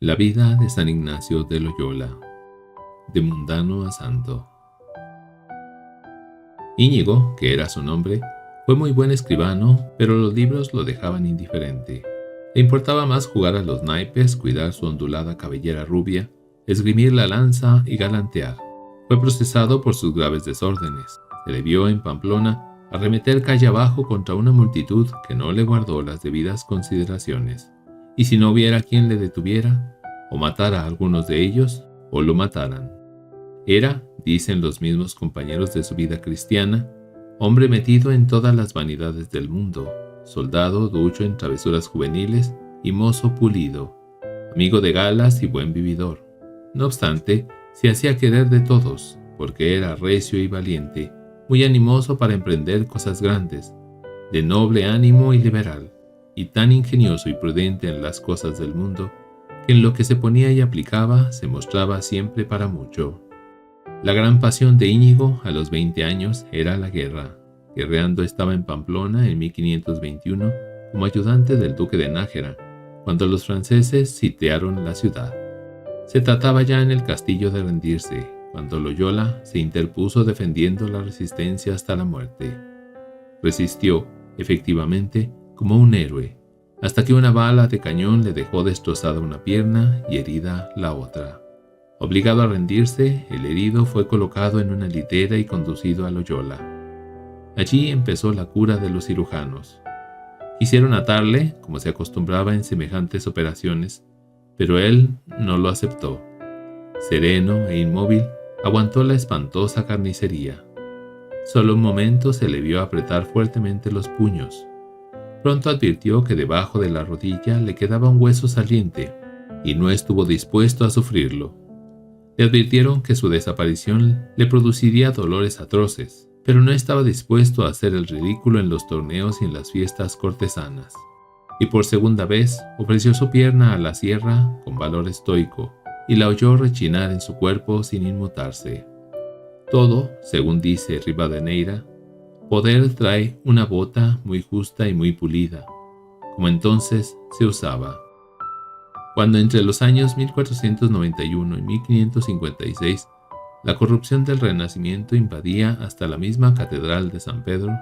La vida de San Ignacio de Loyola, de mundano a santo. Íñigo, que era su nombre, fue muy buen escribano, pero los libros lo dejaban indiferente. Le importaba más jugar a los naipes, cuidar su ondulada cabellera rubia, esgrimir la lanza y galantear. Fue procesado por sus graves desórdenes. Se le vio en Pamplona arremeter calle abajo contra una multitud que no le guardó las debidas consideraciones. Y si no hubiera quien le detuviera, o matara a algunos de ellos, o lo mataran. Era, dicen los mismos compañeros de su vida cristiana, hombre metido en todas las vanidades del mundo, soldado ducho en travesuras juveniles y mozo pulido, amigo de galas y buen vividor. No obstante, se hacía querer de todos, porque era recio y valiente, muy animoso para emprender cosas grandes, de noble ánimo y liberal, y tan ingenioso y prudente en las cosas del mundo, que en lo que se ponía y aplicaba se mostraba siempre para mucho. La gran pasión de Íñigo a los 20 años era la guerra. Guerreando estaba en Pamplona en 1521 como ayudante del duque de Nájera, cuando los franceses sitiaron la ciudad. Se trataba ya en el castillo de rendirse, cuando Loyola se interpuso defendiendo la resistencia hasta la muerte. Resistió, efectivamente, como un héroe, hasta que una bala de cañón le dejó destrozada una pierna y herida la otra. Obligado a rendirse, el herido fue colocado en una litera y conducido a Loyola. Allí empezó la cura de los cirujanos. Quisieron atarle, como se acostumbraba en semejantes operaciones, pero él no lo aceptó. Sereno e inmóvil, aguantó la espantosa carnicería. Solo un momento se le vio apretar fuertemente los puños. Pronto advirtió que debajo de la rodilla le quedaba un hueso saliente, y no estuvo dispuesto a sufrirlo. Le advirtieron que su desaparición le produciría dolores atroces, pero no estaba dispuesto a hacer el ridículo en los torneos y en las fiestas cortesanas. Y por segunda vez ofreció su pierna a la sierra con valor estoico, y la oyó rechinar en su cuerpo sin inmutarse. Todo, según dice Rivadeneira, poder trae una bota muy justa y muy pulida, como entonces se usaba. Cuando entre los años 1491 y 1556 la corrupción del Renacimiento invadía hasta la misma Catedral de San Pedro,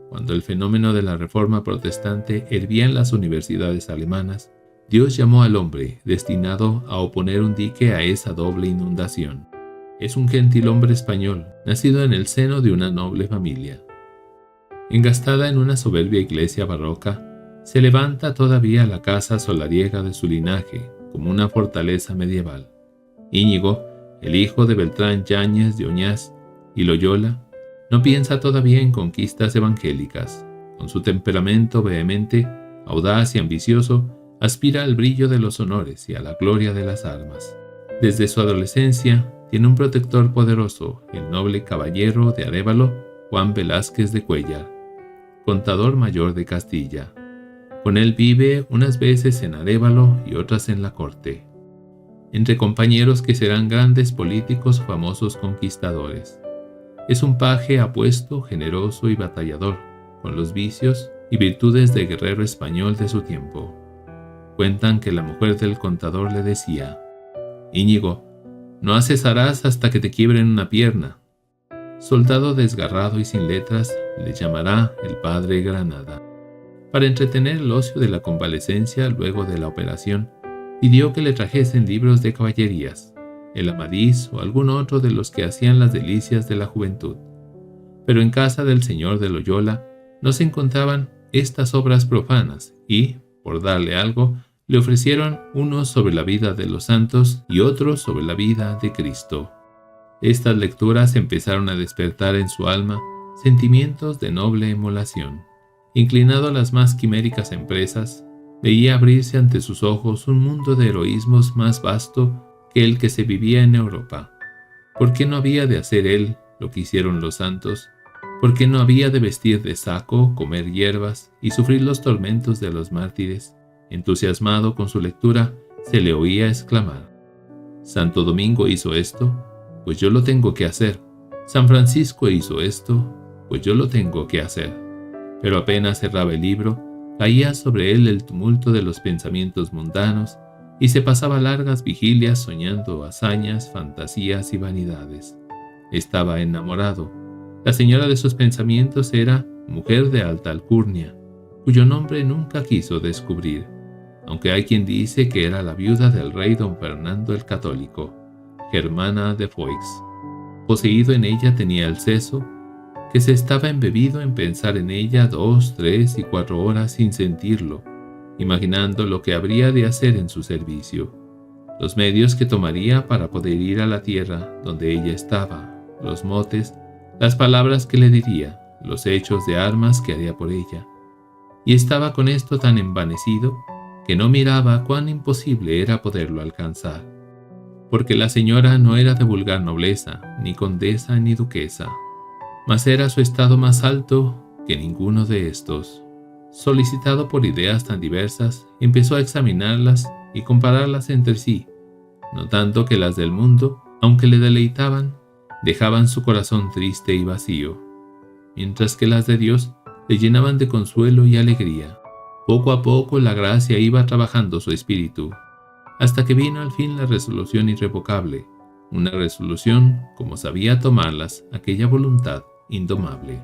cuando el fenómeno de la Reforma protestante hervía en las universidades alemanas, Dios llamó al hombre destinado a oponer un dique a esa doble inundación. Es un gentilhombre español, nacido en el seno de una noble familia. Engastada en una soberbia iglesia barroca, se levanta todavía la casa solariega de su linaje, como una fortaleza medieval. Íñigo, el hijo de Beltrán Yáñez de Oñás y Loyola, no piensa todavía en conquistas evangélicas. Con su temperamento vehemente, audaz y ambicioso, aspira al brillo de los honores y a la gloria de las armas. Desde su adolescencia, tiene un protector poderoso, el noble caballero de Arévalo, Juan Velázquez de Cuéllar, contador mayor de Castilla. Con él vive unas veces en Arévalo y otras en la corte, entre compañeros que serán grandes políticos famosos conquistadores. Es un paje apuesto, generoso y batallador, con los vicios y virtudes de guerrero español de su tiempo. Cuentan que la mujer del contador le decía: «Íñigo, no cesarás hasta que te quiebren una pierna». Soldado desgarrado y sin letras, le llamará el padre Granada. Para entretener el ocio de la convalecencia luego de la operación, pidió que le trajesen libros de caballerías, el Amadís o algún otro de los que hacían las delicias de la juventud. Pero en casa del señor de Loyola no se encontraban estas obras profanas y, por darle algo, le ofrecieron unos sobre la vida de los santos y otros sobre la vida de Cristo. Estas lecturas empezaron a despertar en su alma sentimientos de noble emulación. Inclinado a las más quiméricas empresas, veía abrirse ante sus ojos un mundo de heroísmos más vasto que el que se vivía en Europa. ¿Por qué no había de hacer él lo que hicieron los santos? ¿Por qué no había de vestir de saco, comer hierbas y sufrir los tormentos de los mártires? Entusiasmado con su lectura, se le oía exclamar: «Santo Domingo hizo esto, pues yo lo tengo que hacer. San Francisco hizo esto, pues yo lo tengo que hacer». Pero apenas cerraba el libro, Caía sobre él el tumulto de los pensamientos mundanos y se pasaba largas vigilias soñando hazañas, fantasías y vanidades. Estaba enamorado. La señora de sus pensamientos era mujer de alta alcurnia, cuyo nombre nunca quiso descubrir, aunque hay quien dice que era la viuda del rey don Fernando el Católico, Germana de Foix. Poseído en ella tenía el seso, que se estaba embebido en pensar en ella 2, 3 y 4 horas sin sentirlo, imaginando lo que habría de hacer en su servicio, los medios que tomaría para poder ir a la tierra donde ella estaba, los motes, las palabras que le diría, los hechos de armas que haría por ella. Y estaba con esto tan envanecido que no miraba cuán imposible era poderlo alcanzar, porque la señora no era de vulgar nobleza, ni condesa ni duquesa, mas era su estado más alto que ninguno de estos. Solicitado por ideas tan diversas, empezó a examinarlas y compararlas entre sí, notando que las del mundo, aunque le deleitaban, dejaban su corazón triste y vacío, mientras que las de Dios le llenaban de consuelo y alegría. Poco a poco la gracia iba trabajando su espíritu, hasta que vino al fin la resolución irrevocable, una resolución como sabía tomarlas aquella voluntad indomable.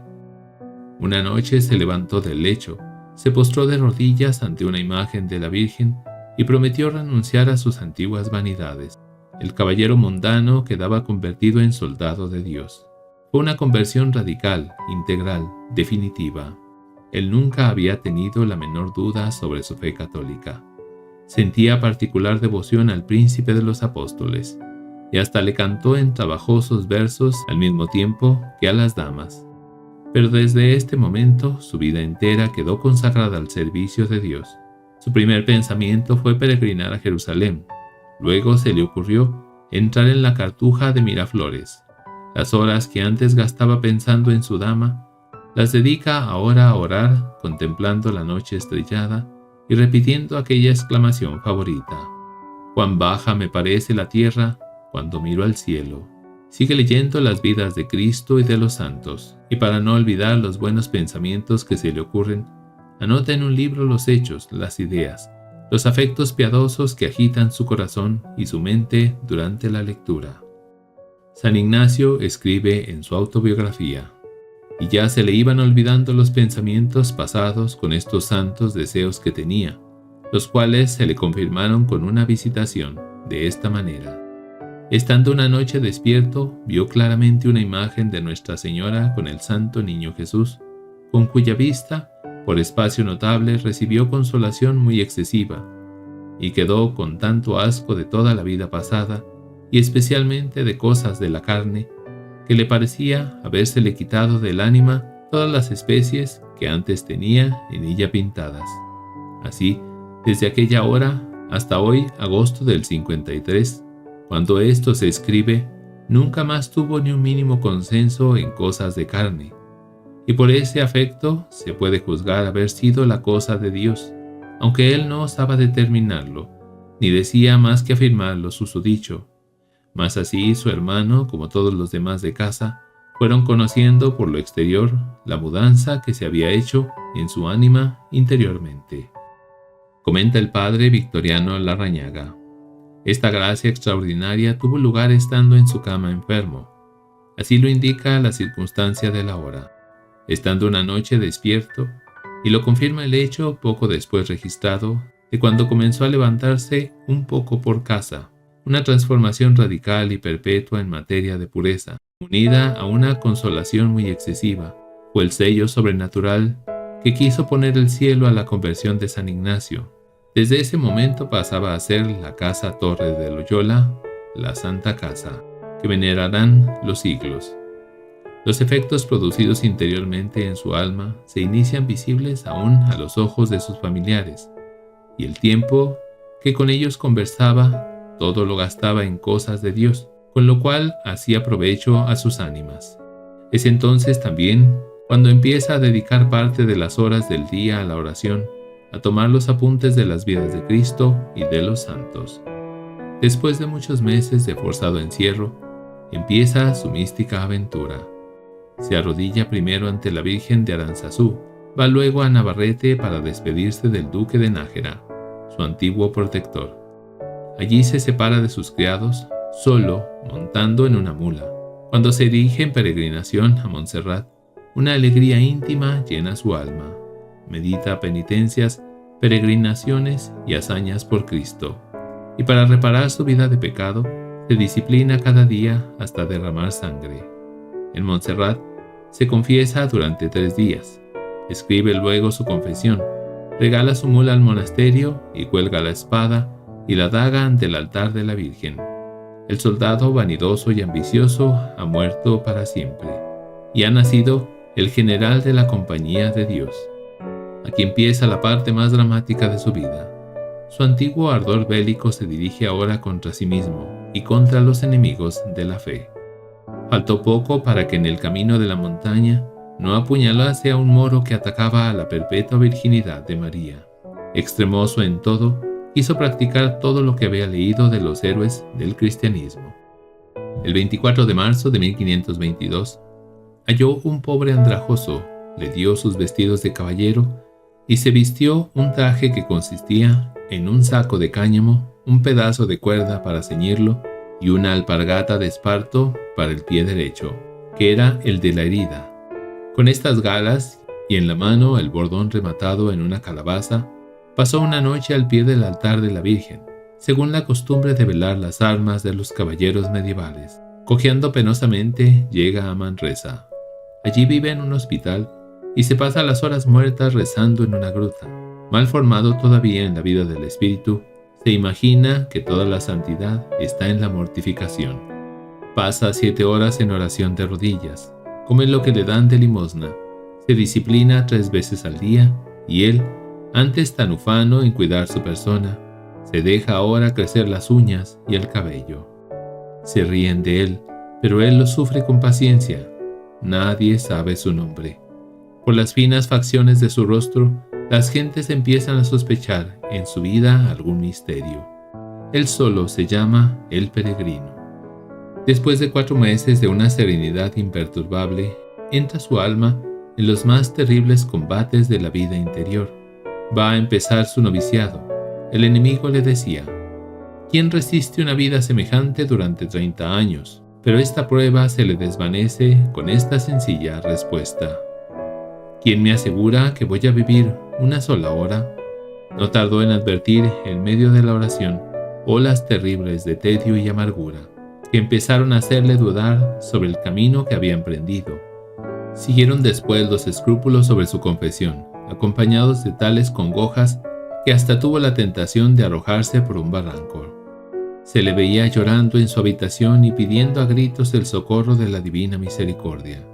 Una noche se levantó del lecho, se postró de rodillas ante una imagen de la Virgen y prometió renunciar a sus antiguas vanidades. El caballero mundano quedaba convertido en soldado de Dios. Fue una conversión radical, integral, definitiva. Él nunca había tenido la menor duda sobre su fe católica. Sentía particular devoción al príncipe de los apóstoles, y hasta le cantó en trabajosos versos al mismo tiempo que a las damas. Pero desde este momento su vida entera quedó consagrada al servicio de Dios. Su primer pensamiento fue peregrinar a Jerusalén. Luego se le ocurrió entrar en la Cartuja de Miraflores. Las horas que antes gastaba pensando en su dama, las dedica ahora a orar, contemplando la noche estrellada y repitiendo aquella exclamación favorita: «Cuán baja me parece la tierra cuando miro al cielo». Sigue leyendo las vidas de Cristo y de los santos, y para no olvidar los buenos pensamientos que se le ocurren, anota en un libro los hechos, las ideas, los afectos piadosos que agitan su corazón y su mente durante la lectura. San Ignacio escribe en su autobiografía: «Y ya se le iban olvidando los pensamientos pasados con estos santos deseos que tenía, los cuales se le confirmaron con una visitación de esta manera. Estando una noche despierto, vio claramente una imagen de Nuestra Señora con el Santo Niño Jesús, con cuya vista, por espacio notable, recibió consolación muy excesiva, y quedó con tanto asco de toda la vida pasada, y especialmente de cosas de la carne, que le parecía habérsele quitado del ánima todas las especies que antes tenía en ella pintadas. Así, desde aquella hora hasta hoy, agosto del 53, cuando esto se escribe, nunca más tuvo ni un mínimo consenso en cosas de carne, y por ese afecto se puede juzgar haber sido la cosa de Dios, aunque él no osaba determinarlo, ni decía más que afirmar lo susodicho. Mas así su hermano, como todos los demás de casa, fueron conociendo por lo exterior la mudanza que se había hecho en su ánima interiormente. Comenta el padre Victoriano Larrañaga: esta gracia extraordinaria tuvo lugar estando en su cama enfermo. Así lo indica la circunstancia de la hora, estando una noche despierto, y lo confirma el hecho poco después registrado de cuando comenzó a levantarse un poco por casa, una transformación radical y perpetua en materia de pureza, unida a una consolación muy excesiva, fue el sello sobrenatural que quiso poner el cielo a la conversión de San Ignacio. Desde ese momento pasaba a ser la Casa Torre de Loyola, la Santa Casa, que venerarán los siglos. Los efectos producidos interiormente en su alma se inician visibles aún a los ojos de sus familiares, y el tiempo que con ellos conversaba, todo lo gastaba en cosas de Dios, con lo cual hacía provecho a sus ánimas. Es entonces también cuando empieza a dedicar parte de las horas del día a la oración, a tomar los apuntes de las vidas de Cristo y de los santos. Después de muchos meses de forzado encierro, empieza su mística aventura. Se arrodilla primero ante la Virgen de Aranzazú, Va luego a Navarrete para despedirse del duque de Nájera, su antiguo protector. Allí se separa de sus criados, solo, montando en una mula. Cuando se dirige en peregrinación a Montserrat, una alegría íntima llena su alma. Medita penitencias, peregrinaciones y hazañas por Cristo. Y para reparar su vida de pecado, se disciplina cada día hasta derramar sangre. En Montserrat se confiesa durante 3 días. Escribe luego su confesión, regala su mula al monasterio y cuelga la espada y la daga ante el altar de la Virgen. El soldado vanidoso y ambicioso ha muerto para siempre, y ha nacido el general de la Compañía de Dios. Aquí empieza la parte más dramática de su vida. Su antiguo ardor bélico se dirige ahora contra sí mismo y contra los enemigos de la fe. Faltó poco para que en el camino de la montaña no apuñalase a un moro que atacaba a la perpetua virginidad de María. Extremoso en todo, quiso practicar todo lo que había leído de los héroes del cristianismo. El 24 de marzo de 1522, halló un pobre andrajoso, le dio sus vestidos de caballero y se vistió un traje que consistía en un saco de cáñamo, un pedazo de cuerda para ceñirlo y una alpargata de esparto para el pie derecho, que era el de la herida. Con estas galas y en la mano el bordón rematado en una calabaza, pasó una noche al pie del altar de la Virgen, según la costumbre de velar las armas de los caballeros medievales. Cojeando penosamente, llega a Manresa. Allí vive en un hospital y se pasa las horas muertas rezando en una gruta. Mal formado todavía en la vida del espíritu, se imagina que toda la santidad está en la mortificación. Pasa 7 horas en oración de rodillas, come lo que le dan de limosna, se disciplina 3 veces al día y él, antes tan ufano en cuidar su persona, se deja ahora crecer las uñas y el cabello. Se ríen de él, pero él lo sufre con paciencia. Nadie sabe su nombre. Por las finas facciones de su rostro, las gentes empiezan a sospechar en su vida algún misterio. Él solo se llama el peregrino. Después de 4 meses de una serenidad imperturbable, entra su alma en los más terribles combates de la vida interior. Va a empezar su noviciado. El enemigo le decía: ¿quién resiste una vida semejante durante 30 años? Pero esta prueba se le desvanece con esta sencilla respuesta: ¿quién me asegura que voy a vivir una sola hora? No tardó en advertir, en medio de la oración, olas terribles de tedio y amargura, que empezaron a hacerle dudar sobre el camino que había emprendido. Siguieron después los escrúpulos sobre su confesión, acompañados de tales congojas que hasta tuvo la tentación de arrojarse por un barranco. Se le veía llorando en su habitación y pidiendo a gritos el socorro de la divina misericordia.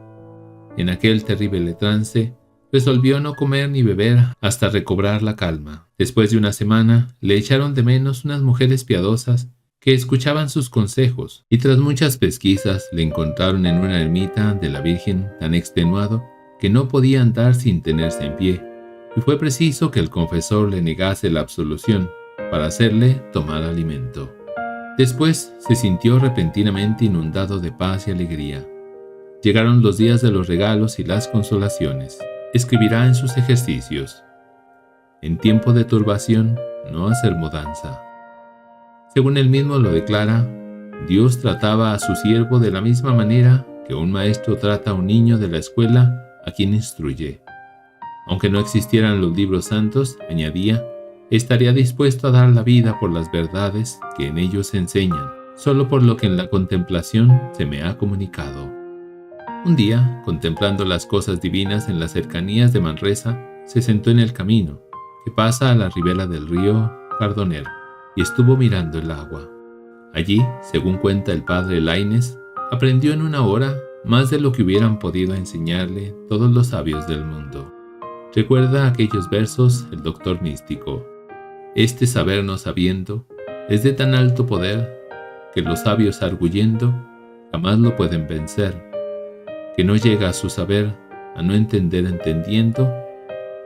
En aquel terrible trance, resolvió no comer ni beber hasta recobrar la calma. Después de una semana, le echaron de menos unas mujeres piadosas que escuchaban sus consejos, y tras muchas pesquisas le encontraron en una ermita de la Virgen tan extenuado que no podía andar sin tenerse en pie, y fue preciso que el confesor le negase la absolución para hacerle tomar alimento. Después se sintió repentinamente inundado de paz y alegría. Llegaron los días de los regalos y las consolaciones. Escribirá en sus ejercicios: en tiempo de turbación, no hacer mudanza. Según él mismo lo declara, Dios trataba a su siervo de la misma manera que un maestro trata a un niño de la escuela a quien instruye. Aunque no existieran los libros santos, añadía, estaría dispuesto a dar la vida por las verdades que en ellos se enseñan, solo por lo que en la contemplación se me ha comunicado. Un día, contemplando las cosas divinas en las cercanías de Manresa, se sentó en el camino, que pasa a la ribera del río Cardoner, y estuvo mirando el agua. Allí, según cuenta el padre Laínez, aprendió en una hora más de lo que hubieran podido enseñarle todos los sabios del mundo. Recuerda aquellos versos el doctor místico: este saber no sabiendo es de tan alto poder que los sabios arguyendo jamás lo pueden vencer, que no llega a su saber a no entender entendiendo,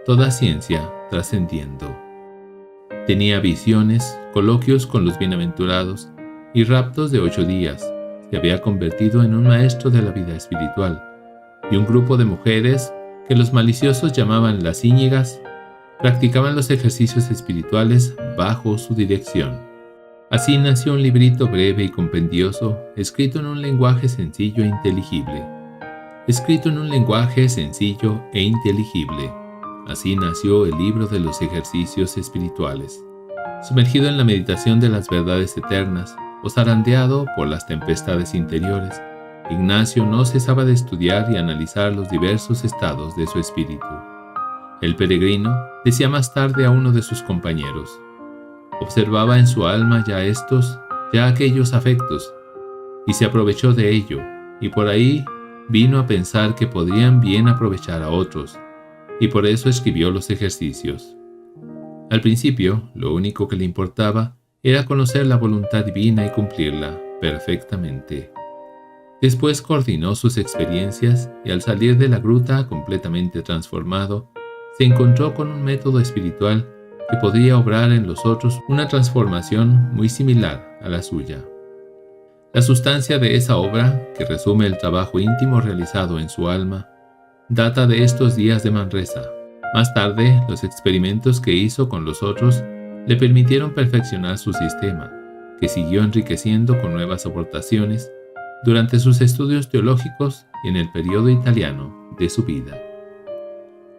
toda ciencia trascendiendo. Tenía visiones, coloquios con los bienaventurados y raptos de 8 días. Se había convertido en un maestro de la vida espiritual, y un grupo de mujeres que los maliciosos llamaban las íñigas, practicaban los ejercicios espirituales bajo su dirección. Así nació un librito breve y compendioso, escrito en un lenguaje sencillo e inteligible. Así nació el libro de los ejercicios espirituales. Sumergido en la meditación de las verdades eternas, o zarandeado por las tempestades interiores, Ignacio no cesaba de estudiar y analizar los diversos estados de su espíritu. El peregrino decía más tarde a uno de sus compañeros: observaba en su alma ya aquellos afectos, y se aprovechó de ello, y por ahí vino a pensar que podrían bien aprovechar a otros, y por eso escribió los ejercicios. Al principio, lo único que le importaba era conocer la voluntad divina y cumplirla perfectamente. Después coordinó sus experiencias y al salir de la gruta completamente transformado, se encontró con un método espiritual que podría obrar en los otros una transformación muy similar a la suya. La sustancia de esa obra, que resume el trabajo íntimo realizado en su alma, data de estos días de Manresa. Más tarde, los experimentos que hizo con los otros le permitieron perfeccionar su sistema, que siguió enriqueciendo con nuevas aportaciones durante sus estudios teológicos y en el periodo italiano de su vida.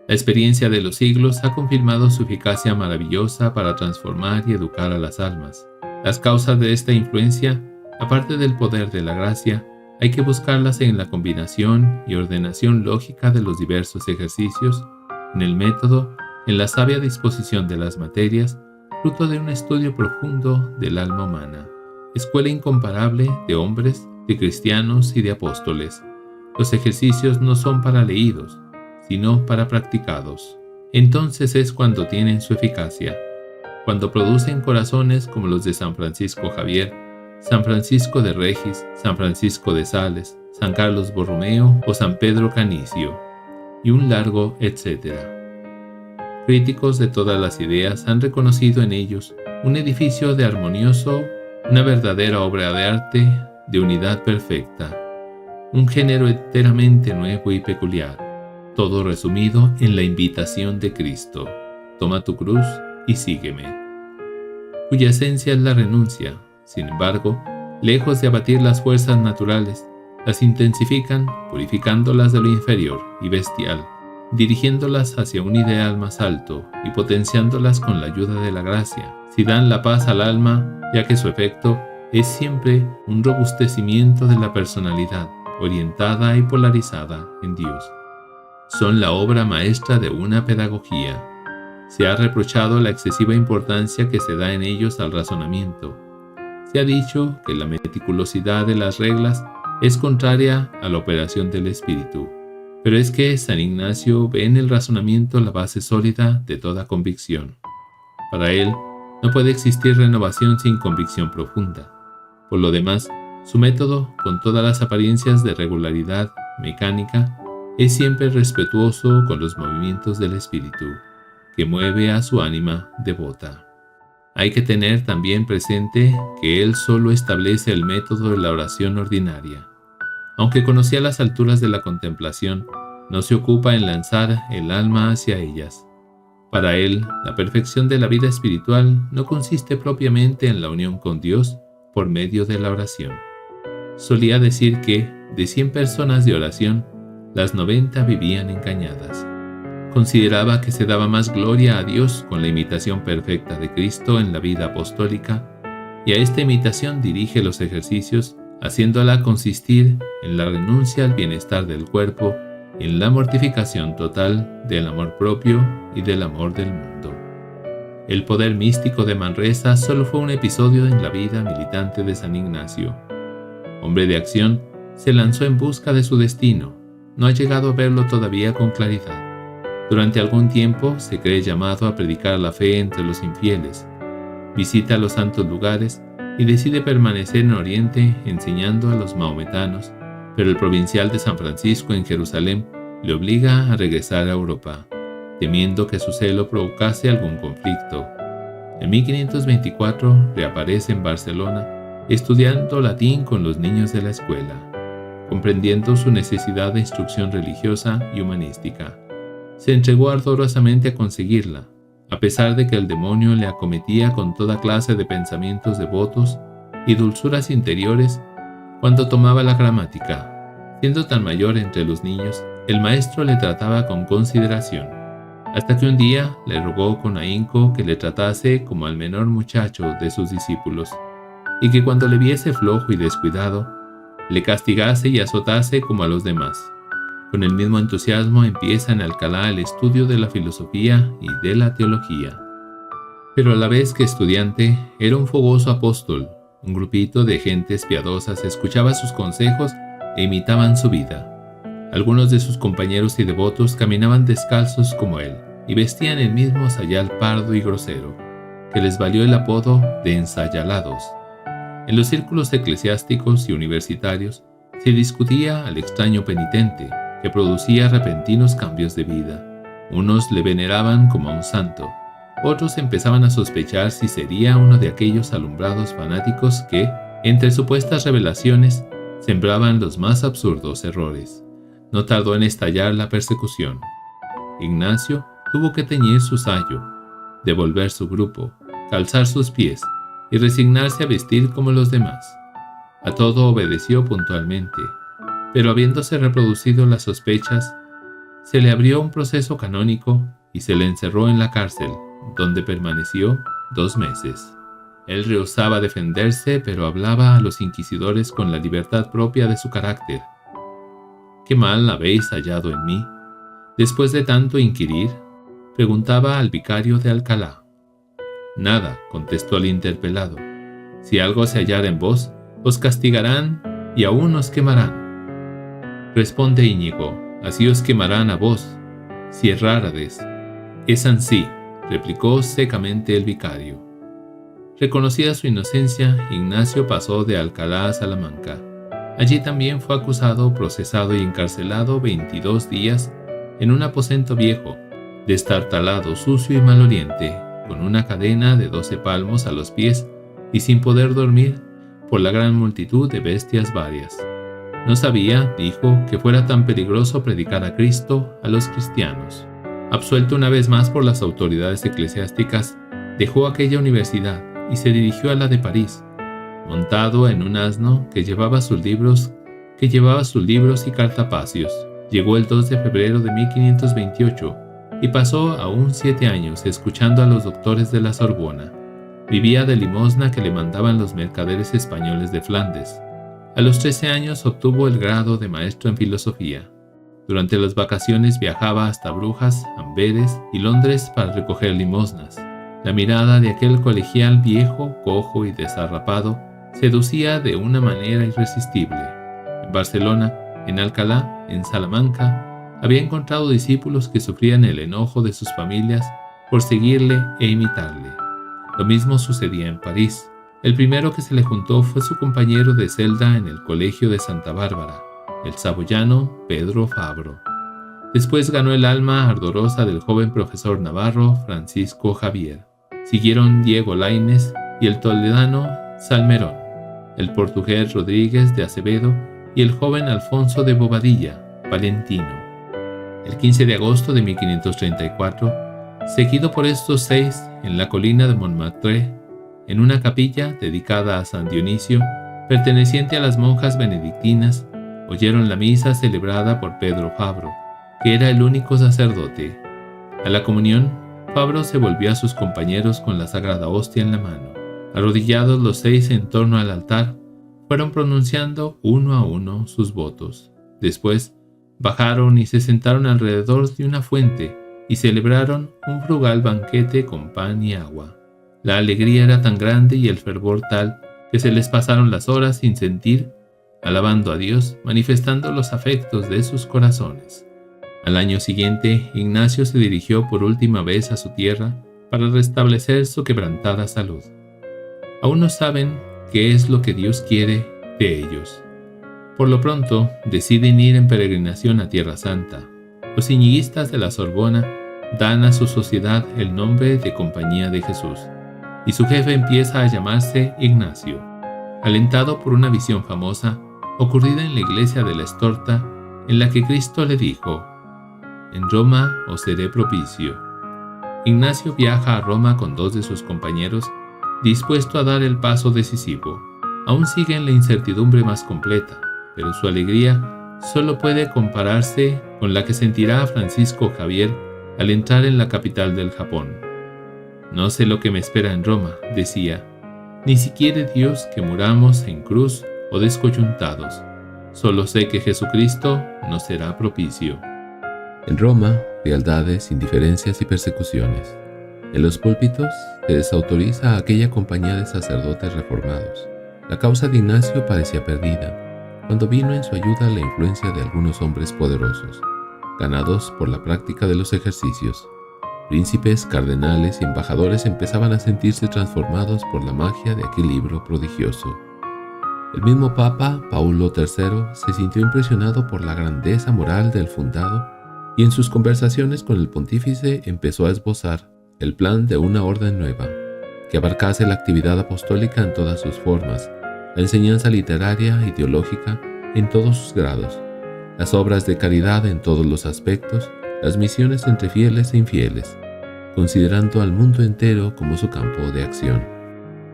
La experiencia de los siglos ha confirmado su eficacia maravillosa para transformar y educar a las almas. Las causas de esta influencia, aparte del poder de la gracia, hay que buscarlas en la combinación y ordenación lógica de los diversos ejercicios, en el método, en la sabia disposición de las materias, fruto de un estudio profundo del alma humana. Escuela incomparable de hombres, de cristianos y de apóstoles. Los ejercicios no son para leídos, sino para practicados. Entonces es cuando tienen su eficacia, cuando producen corazones como los de San Francisco Javier, San Francisco de Regis, San Francisco de Sales, San Carlos Borromeo o San Pedro Canicio, y un largo etcétera. Críticos de todas las ideas han reconocido en ellos un edificio de armonioso, una verdadera obra de arte de unidad perfecta, un género enteramente nuevo y peculiar, todo resumido en la invitación de Cristo: toma tu cruz y sígueme, cuya esencia es la renuncia. Sin embargo, lejos de abatir las fuerzas naturales, las intensifican, purificándolas de lo inferior y bestial, dirigiéndolas hacia un ideal más alto y potenciándolas con la ayuda de la gracia. Si dan la paz al alma, ya que su efecto es siempre un robustecimiento de la personalidad, orientada y polarizada en Dios. Son la obra maestra de una pedagogía. Se ha reprochado la excesiva importancia que se da en ellos al razonamiento. Se ha dicho que la meticulosidad de las reglas es contraria a la operación del espíritu, pero es que San Ignacio ve en el razonamiento la base sólida de toda convicción. Para él, no puede existir renovación sin convicción profunda. Por lo demás, su método, con todas las apariencias de regularidad mecánica, es siempre respetuoso con los movimientos del espíritu, que mueve a su ánima devota. Hay que tener también presente que él solo establece el método de la oración ordinaria. Aunque conocía las alturas de la contemplación, no se ocupa en lanzar el alma hacia ellas. Para él, la perfección de la vida espiritual no consiste propiamente en la unión con Dios por medio de la oración. Solía decir que, de 100 personas de oración, las 90 vivían engañadas. Consideraba que se daba más gloria a Dios con la imitación perfecta de Cristo en la vida apostólica, y a esta imitación dirige los ejercicios, haciéndola consistir en la renuncia al bienestar del cuerpo, en la mortificación total del amor propio y del amor del mundo. El poder místico de Manresa solo fue un episodio en la vida militante de San Ignacio. Hombre de acción, se lanzó en busca de su destino. No ha llegado a verlo todavía con claridad. Durante algún tiempo se cree llamado a predicar la fe entre los infieles. Visita los santos lugares y decide permanecer en Oriente enseñando a los maometanos, pero el provincial de San Francisco en Jerusalén le obliga a regresar a Europa, temiendo que su celo provocase algún conflicto. En 1524 reaparece en Barcelona, estudiando latín con los niños de la escuela, comprendiendo su necesidad de instrucción religiosa y humanística. se entregó ardorosamente a conseguirla, a pesar de que el demonio le acometía con toda clase de pensamientos devotos y dulzuras interiores cuando tomaba la gramática. Siendo tan mayor entre los niños, el maestro le trataba con consideración, hasta que un día le rogó con ahínco que le tratase como al menor muchacho de sus discípulos, y que cuando le viese flojo y descuidado, le castigase y azotase como a los demás. Con el mismo entusiasmo empieza en Alcalá el estudio de la filosofía y de la teología. Pero a la vez que estudiante, era un fogoso apóstol. Un grupito de gentes piadosas escuchaba sus consejos e imitaban su vida. Algunos de sus compañeros y devotos caminaban descalzos como él y vestían el mismo sayal pardo y grosero, que les valió el apodo de ensayalados. En los círculos eclesiásticos y universitarios se discutía al extraño penitente, que producía repentinos cambios de vida. Unos le veneraban como a un santo, otros empezaban a sospechar si sería uno de aquellos alumbrados fanáticos que, entre supuestas revelaciones, sembraban los más absurdos errores. No tardó en estallar la persecución. Ignacio tuvo que teñir su sayo, devolver su grupo, calzar sus pies y resignarse a vestir como los demás. A todo obedeció puntualmente, pero habiéndose reproducido las sospechas, se le abrió un proceso canónico y se le encerró en la cárcel, donde permaneció 2 meses. Él rehusaba defenderse, pero hablaba a los inquisidores con la libertad propia de su carácter. ¿Qué mal habéis hallado en mí? Después de tanto inquirir, preguntaba al vicario de Alcalá. Nada, contestó el interpelado. Si algo se hallara en vos, os castigarán y aún os quemarán. Responde Íñigo, así os quemarán a vos, si errárades. Es ansí, replicó secamente el vicario. Reconocida su inocencia, Ignacio pasó de Alcalá a Salamanca. Allí también fue acusado, procesado y encarcelado 22 días en un aposento viejo, destartalado, sucio y maloliente, con una cadena de 12 palmos a los pies y sin poder dormir por la gran multitud de bestias varias. No sabía, dijo, que fuera tan peligroso predicar a Cristo a los cristianos. Absuelto una vez más por las autoridades eclesiásticas, dejó aquella universidad y se dirigió a la de París, montado en un asno que llevaba sus libros y cartapacios. Llegó el 2 de febrero de 1528 y pasó aún 7 años escuchando a los doctores de la Sorbona. Vivía de limosna que le mandaban los mercaderes españoles de Flandes. A los 13 años obtuvo el grado de maestro en filosofía. Durante las vacaciones viajaba hasta Brujas, Amberes y Londres para recoger limosnas. La mirada de aquel colegial viejo, cojo y desarrapado seducía de una manera irresistible. En Barcelona, en Alcalá, en Salamanca, había encontrado discípulos que sufrían el enojo de sus familias por seguirle e imitarle. Lo mismo sucedía en París. El primero que se le juntó fue su compañero de celda en el colegio de Santa Bárbara, el saboyano Pedro Fabro. Después ganó el alma ardorosa del joven profesor navarro Francisco Javier. Siguieron Diego Lainez y el toledano Salmerón, el portugués Rodríguez de Acevedo y el joven Alfonso de Bobadilla, Valentino. El 15 de agosto de 1534, seguido por estos 6 en la colina de Montmartre, en una capilla dedicada a San Dionisio, perteneciente a las monjas benedictinas, oyeron la misa celebrada por Pedro Fabro, que era el único sacerdote. A la comunión, Fabro se volvió a sus compañeros con la sagrada hostia en la mano. Arrodillados los 6 en torno al altar, fueron pronunciando uno a uno sus votos. Después, bajaron y se sentaron alrededor de una fuente y celebraron un frugal banquete con pan y agua. La alegría era tan grande y el fervor tal que se les pasaron las horas sin sentir, alabando a Dios, manifestando los afectos de sus corazones. Al año siguiente, Ignacio se dirigió por última vez a su tierra para restablecer su quebrantada salud. Aún no saben qué es lo que Dios quiere de ellos. Por lo pronto, deciden ir en peregrinación a Tierra Santa. Los iñiguistas de la Sorbona dan a su sociedad el nombre de Compañía de Jesús, y su jefe empieza a llamarse Ignacio, alentado por una visión famosa ocurrida en la iglesia de la Estorta, en la que Cristo le dijo: en Roma os seré propicio. Ignacio viaja a Roma con 2 de sus compañeros, dispuesto a dar el paso decisivo. Aún sigue en la incertidumbre más completa, pero su alegría solo puede compararse con la que sentirá Francisco Javier al entrar en la capital del Japón. No sé lo que me espera en Roma, decía, ni si quiere Dios que muramos en cruz o descoyuntados. Solo sé que Jesucristo nos será propicio. En Roma, frialdades, indiferencias y persecuciones. En los púlpitos se desautoriza a aquella compañía de sacerdotes reformados. La causa de Ignacio parecía perdida, cuando vino en su ayuda la influencia de algunos hombres poderosos, ganados por la práctica de los ejercicios. Príncipes, cardenales y embajadores empezaban a sentirse transformados por la magia de aquel libro prodigioso. El mismo Papa Paulo III se sintió impresionado por la grandeza moral del fundado y en sus conversaciones con el pontífice empezó a esbozar el plan de una orden nueva, que abarcase la actividad apostólica en todas sus formas, la enseñanza literaria e ideológica en todos sus grados, las obras de caridad en todos los aspectos, las misiones entre fieles e infieles, considerando al mundo entero como su campo de acción.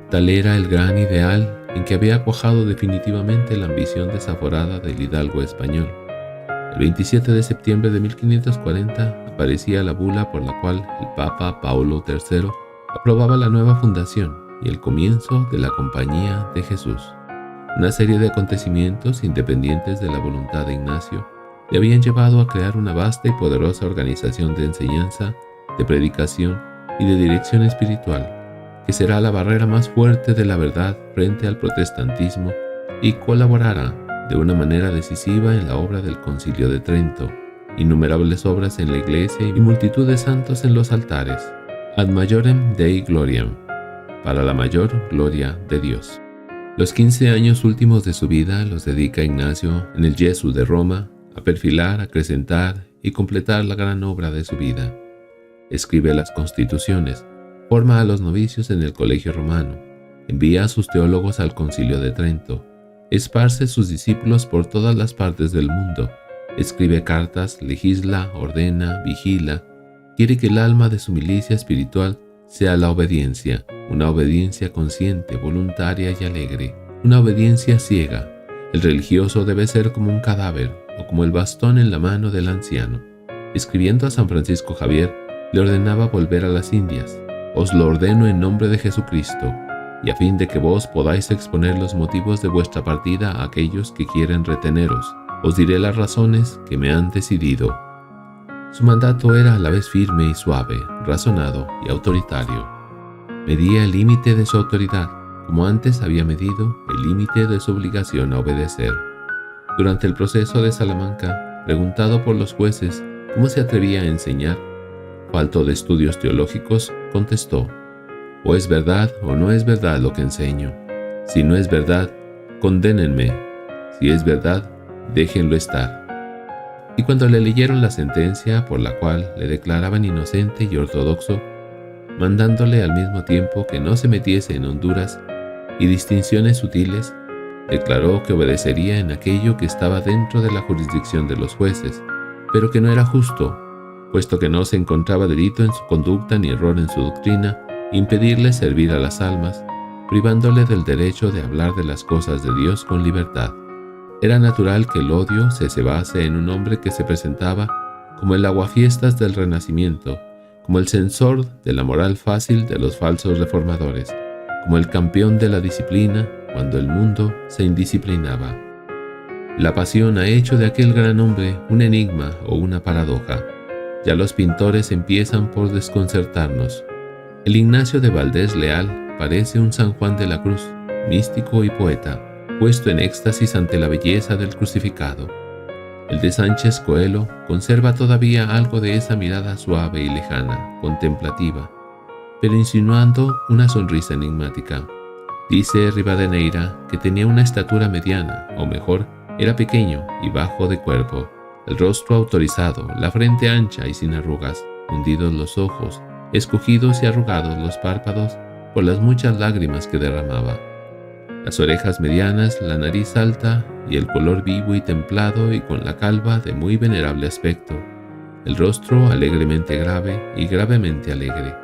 Tal era el gran ideal en que había cuajado definitivamente la ambición desaforada del hidalgo español. El 27 de septiembre de 1540 aparecía la bula por la cual el Papa Paulo III aprobaba la nueva fundación y el comienzo de la Compañía de Jesús. Una serie de acontecimientos independientes de la voluntad de Ignacio le habían llevado a crear una vasta y poderosa organización de enseñanza, de predicación y de dirección espiritual, que será la barrera más fuerte de la verdad frente al protestantismo y colaborará de una manera decisiva en la obra del Concilio de Trento, innumerables obras en la iglesia y multitud de santos en los altares, ad majorem Dei gloriam, para la mayor gloria de Dios. Los 15 años últimos de su vida los dedica Ignacio en el Gesù de Roma a perfilar, acrecentar y completar la gran obra de su vida. Escribe las constituciones, forma a los novicios en el colegio romano, envía a sus teólogos al Concilio de Trento, esparce sus discípulos por todas las partes del mundo, escribe cartas, legisla, ordena, vigila, quiere que el alma de su milicia espiritual sea la obediencia, una obediencia consciente, voluntaria y alegre, una obediencia ciega. El religioso debe ser como un cadáver o como el bastón en la mano del anciano. Escribiendo a San Francisco Javier, le ordenaba volver a las Indias. Os lo ordeno en nombre de Jesucristo, y a fin de que vos podáis exponer los motivos de vuestra partida a aquellos que quieren reteneros, os diré las razones que me han decidido. Su mandato era a la vez firme y suave, razonado y autoritario. Medía el límite de su autoridad, como antes había medido el límite de su obligación a obedecer. Durante el proceso de Salamanca, preguntado por los jueces cómo se atrevía a enseñar, falto de estudios teológicos, contestó: o es verdad o no es verdad lo que enseño. Si no es verdad, condénenme. Si es verdad, déjenlo estar. Y cuando le leyeron la sentencia por la cual le declaraban inocente y ortodoxo, mandándole al mismo tiempo que no se metiese en honduras y distinciones sutiles, declaró que obedecería en aquello que estaba dentro de la jurisdicción de los jueces, pero que no era justo, puesto que no se encontraba delito en su conducta ni error en su doctrina, impedirle servir a las almas, privándole del derecho de hablar de las cosas de Dios con libertad. Era natural que el odio se cebase en un hombre que se presentaba como el aguafiestas del Renacimiento, como el censor de la moral fácil de los falsos reformadores, como el campeón de la disciplina cuando el mundo se indisciplinaba. La pasión ha hecho de aquel gran hombre un enigma o una paradoja. Ya los pintores empiezan por desconcertarnos. El Ignacio de Valdés Leal parece un San Juan de la Cruz, místico y poeta, puesto en éxtasis ante la belleza del crucificado. El de Sánchez Coelho conserva todavía algo de esa mirada suave y lejana, contemplativa, pero insinuando una sonrisa enigmática. Dice Rivadeneira que tenía una estatura mediana, o mejor, era pequeño y bajo de cuerpo, el rostro autorizado, la frente ancha y sin arrugas, hundidos los ojos, escogidos y arrugados los párpados por las muchas lágrimas que derramaba. Las orejas medianas, la nariz alta y el color vivo y templado y con la calva de muy venerable aspecto. el rostro alegremente grave y gravemente alegre.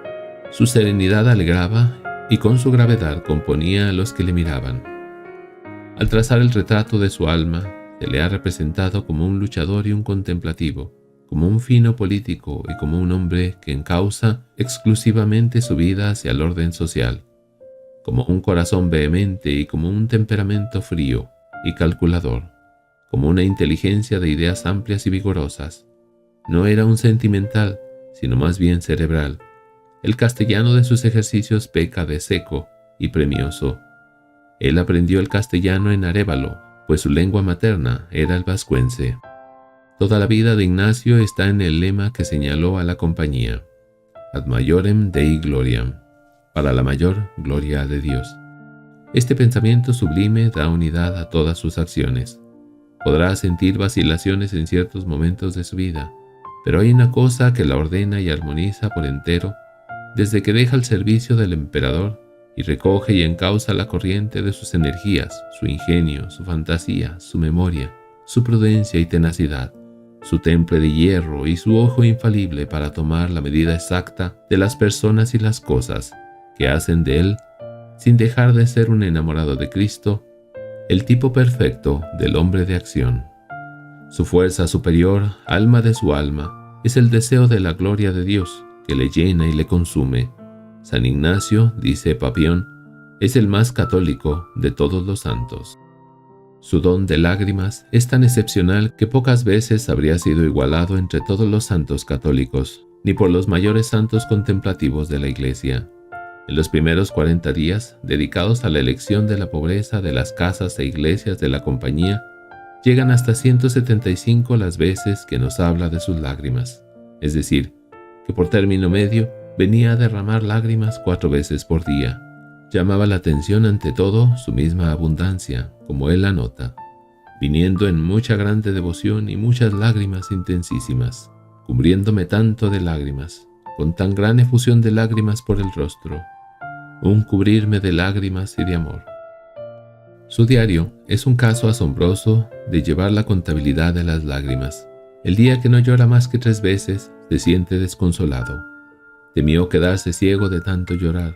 Su serenidad alegraba y con su gravedad componía a los que le miraban. Al trazar el retrato de su alma, se le ha representado como un luchador y un contemplativo, como un fino político y como un hombre que encausa exclusivamente su vida hacia el orden social, como un corazón vehemente y como un temperamento frío y calculador, como una inteligencia de ideas amplias y vigorosas. No era un sentimental, sino más bien cerebral. El castellano de sus ejercicios peca de seco y premioso. Él aprendió el castellano en Arévalo, pues su lengua materna era el vascuence. Toda la vida de Ignacio está en el lema que señaló a la compañía: Ad maiorem Dei gloriam, para la mayor gloria de Dios. Este pensamiento sublime da unidad a todas sus acciones. Podrá sentir vacilaciones en ciertos momentos de su vida, pero hay una cosa que la ordena y armoniza por entero desde que deja el servicio del emperador y recoge y encausa la corriente de sus energías, su ingenio, su fantasía, su memoria, su prudencia y tenacidad, su temple de hierro y su ojo infalible para tomar la medida exacta de las personas y las cosas que hacen de él, sin dejar de ser un enamorado de Cristo, el tipo perfecto del hombre de acción. Su fuerza superior, alma de su alma, es el deseo de la gloria de Dios, que le llena y le consume. San Ignacio, dice Papión, es el más católico de todos los santos. Su don de lágrimas es tan excepcional que pocas veces habría sido igualado entre todos los santos católicos, ni por los mayores santos contemplativos de la Iglesia. En los primeros 40 días, dedicados a la elección de la pobreza de las casas e iglesias de la compañía, llegan hasta 175 las veces que nos habla de sus lágrimas, es decir, que por término medio venía a derramar lágrimas 4 veces por día. Llamaba la atención ante todo su misma abundancia, como él anota, viniendo en mucha grande devoción y muchas lágrimas intensísimas, cubriéndome tanto de lágrimas, con tan gran efusión de lágrimas por el rostro, un cubrirme de lágrimas y de amor. Su diario es un caso asombroso de llevar la contabilidad de las lágrimas. El día que no llora más que 3 veces, se siente desconsolado. Temió quedarse ciego de tanto llorar,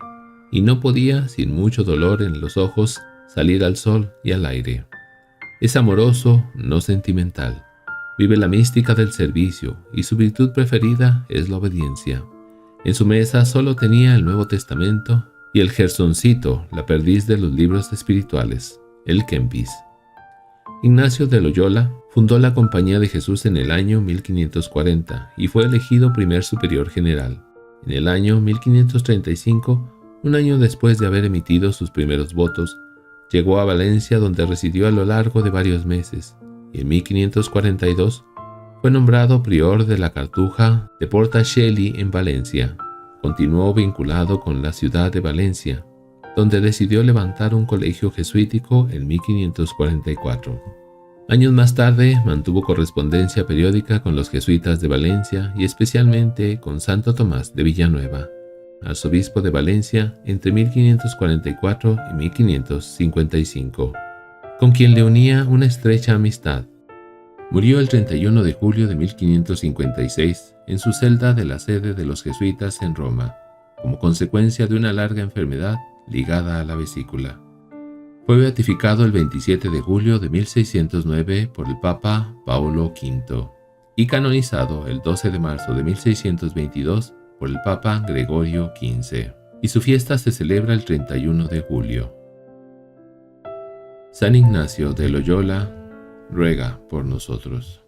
y no podía, sin mucho dolor en los ojos, salir al sol y al aire. Es amoroso, no sentimental. Vive la mística del servicio, y su virtud preferida es la obediencia. En su mesa solo tenía el Nuevo Testamento y el Gersoncito, la perdiz de los libros espirituales, el Kempis. Ignacio de Loyola fundó la Compañía de Jesús en el año 1540 y fue elegido primer superior general. En el año 1535, un año después de haber emitido sus primeros votos, llegó a Valencia, donde residió a lo largo de varios meses, y en 1542 fue nombrado prior de la Cartuja de Portacelli en Valencia. Continuó vinculado con la ciudad de Valencia, donde decidió levantar un colegio jesuítico en 1544. Años más tarde mantuvo correspondencia periódica con los jesuitas de Valencia y especialmente con Santo Tomás de Villanueva, arzobispo de Valencia entre 1544 y 1555, con quien le unía una estrecha amistad. Murió el 31 de julio de 1556 en su celda de la sede de los jesuitas en Roma, como consecuencia de una larga enfermedad ligada a la vesícula. Fue beatificado el 27 de julio de 1609 por el Papa Paulo V y canonizado el 12 de marzo de 1622 por el Papa Gregorio XV, y su fiesta se celebra el 31 de julio. San Ignacio de Loyola ruega por nosotros.